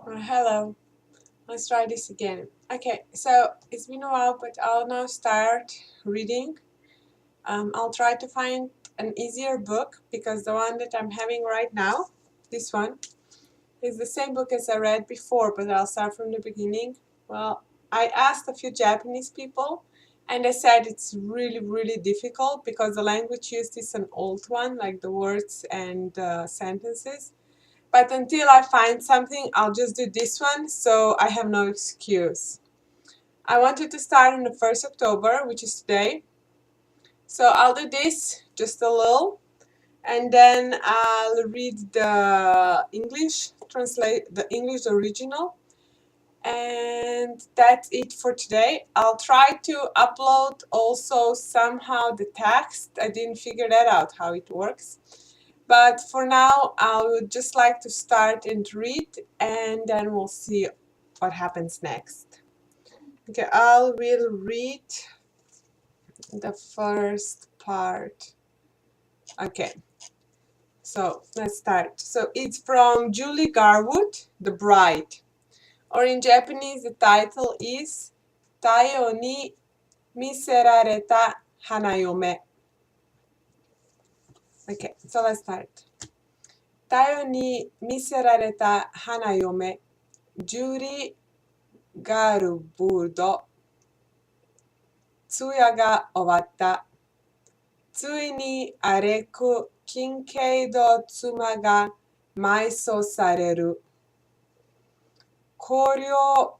Hello, let's try this again. Okay, so it's been a while, but I'll now start reading. I'll try to find an easier book because the one that I'm having right now, this one, is the same book as I read before, but I'll start from the beginning. Well, I asked a few Japanese people, and they said it's really, really difficult because the language used is an old one, like the words and sentences. But until I find something, I'll just do this one, so I have no excuse. I wanted to start on the 1st October, which is today. So I'll do this just a little, and then I'll read the English, translate the English original, and that's it for today. I'll try to upload also somehow the text. I didn't figure that out how it works. But for now, I would just like to start and read, and then we'll see what happens next. Okay, I will read the first part. Okay, so let's start. So it's from Julie Garwood, The Bride. Or in Japanese, the title is Tayo ni miserareta hanayome. Okay, so let's start. Tayo ni miserareta hanayome, Julie Garwood。通夜が終わった。ついに荒れく金系の妻が埋葬される。荒涼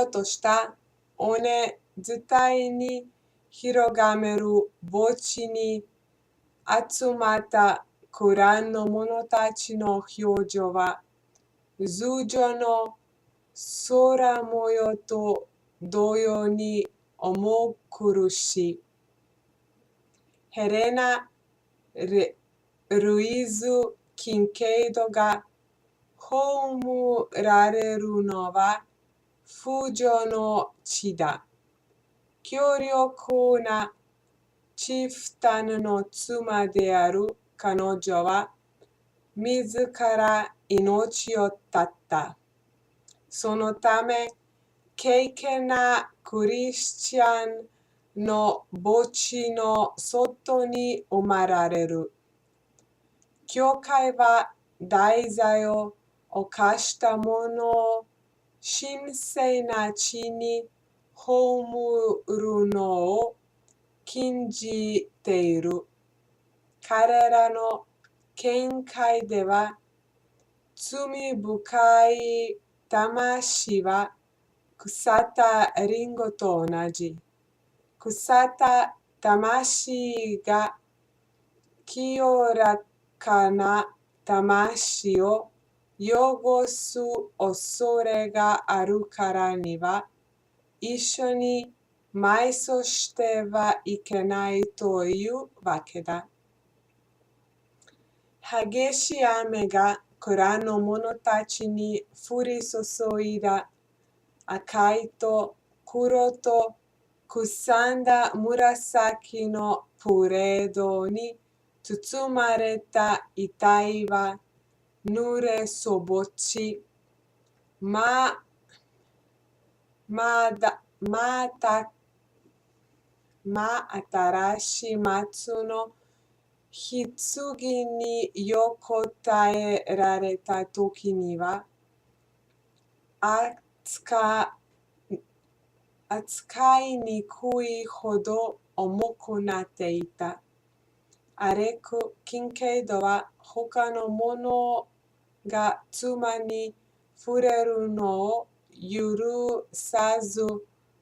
とした尾根伝いに広がめる墓地に集まったクランの者たちの表情は、通常の空模様と同様に重苦しい。ヘレナ・ルイズ・キンケイドが葬られるのは不条の地だ。強力なチフタヌの妻である彼女は自ら命を絶った。そのため、敬虔なクリスチャンの墓地の外に埋まられる。教会は大罪を犯した者を神聖な地に葬るのを禁じている。彼らの見解では、罪深い魂は腐ったリンゴと同じ。腐った魂が清らかな魂を汚す恐れがあるからには、一緒に埋葬してはいけないというわけだ。激しい雨が蔵の者たちに降り注いだ。赤いと黒とくさんだ紫のプレードに包まれた遺体は濡れそぼち、ま新しい松の棺に横たえられた時には、扱いにくいほど重くなっていた。荒れく金系度は他の者が妻に触れるのを許さず、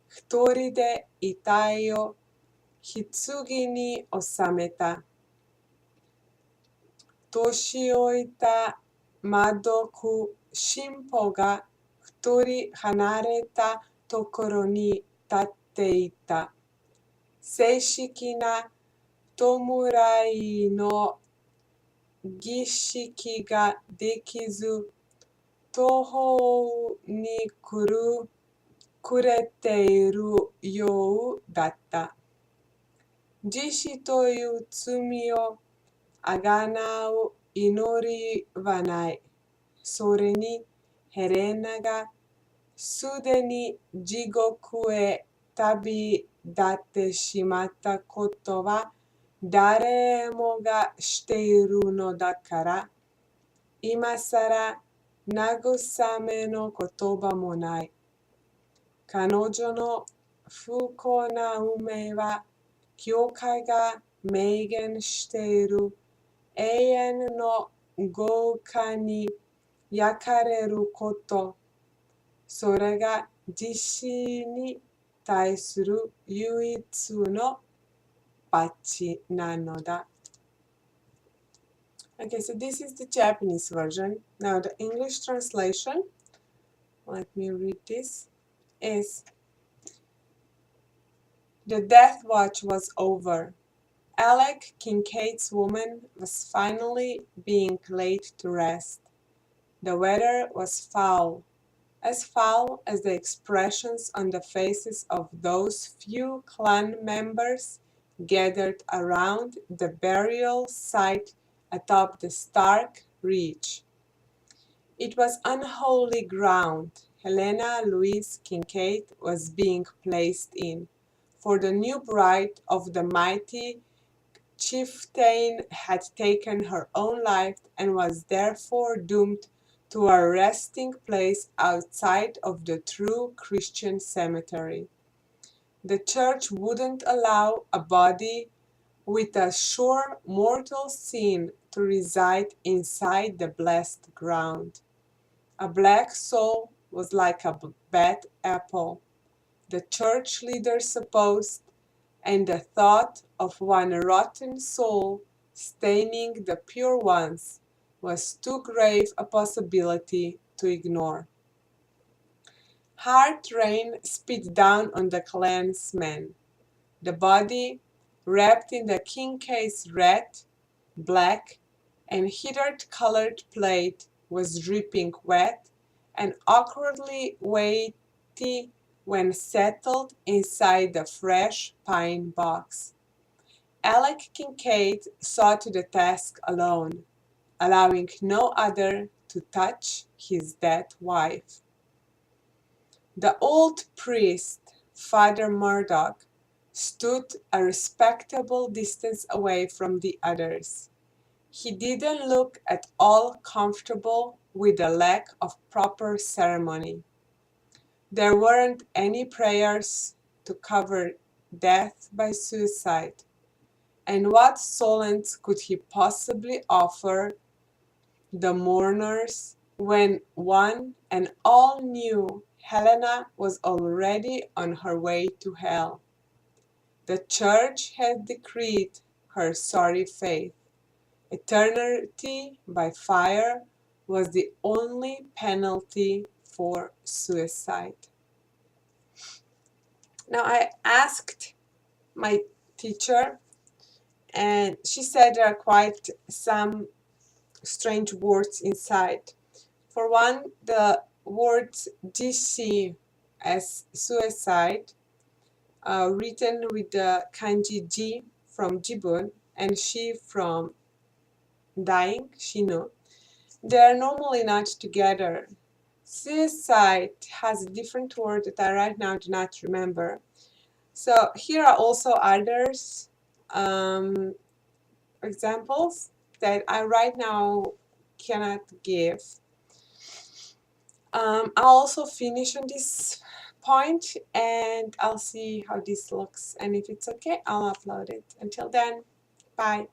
一人で遺体を棺に収めた。年老いた窓く神父が一人離れたところに立っていた。正式な弔いの儀式ができず、途方に暮れているようだった。自死という罪をあがなう祈りはない。それにヘレナがすでに地獄へ旅立ってしまったことは誰もが知っているのだから、今さら慰めの言葉もない。彼女の不幸な運命は、教会が明言している永遠の豪華に焼かれること、それが自死に対する唯一の罰なのだ。Okay, so this is the Japanese version. Now the English translation, let me read this, is the death watch was over. Alec Kincaid's woman was finally being laid to rest. The weather was foul as the expressions on the faces of those few clan members gathered around the burial site atop the stark ridge. It was unholy ground Helena Louise Kincaid was being placed in, for the new bride of the mighty chieftain had taken her own life and was therefore doomed to a resting place outside of the true Christian cemetery. The church wouldn't allow a body with a sure mortal sin to reside inside the blessed ground. A black soul was like a bad apple, the church leaders supposed, and the thought of one rotten soul staining the pure ones was too grave a possibility to ignore. Hard rain spit down on the clansmen. The body, wrapped in the Kincaid's red, black, and heather-colored plate, was dripping wet and awkwardly weighty when settled inside the fresh pine box. Alec Kincaid saw to the task alone, allowing no other to touch his dead wife. The old priest, Father Murdoch, stood a respectable distance away from the others. He didn't look at all comfortable with the lack of proper ceremony. There weren't any prayers to cover death by suicide, and what solace could he possibly offer the mourners when one and all knew Helena was already on her way to hell? The church had decreed her sorry fate. Eternity by fire was the only penalty for suicide. Now, I asked my teacher, and she said there are quite some strange words inside. For one, the word jishi as suicide, written with the kanji ji from jibun and shi from dying, shino, they are normally not together. Suicide has a different word that I right now do not remember. So here are also others examples that I right now cannot give. I'll also finish on this point and I'll see how this looks, and if it's okay, I'll upload it. Until then, bye.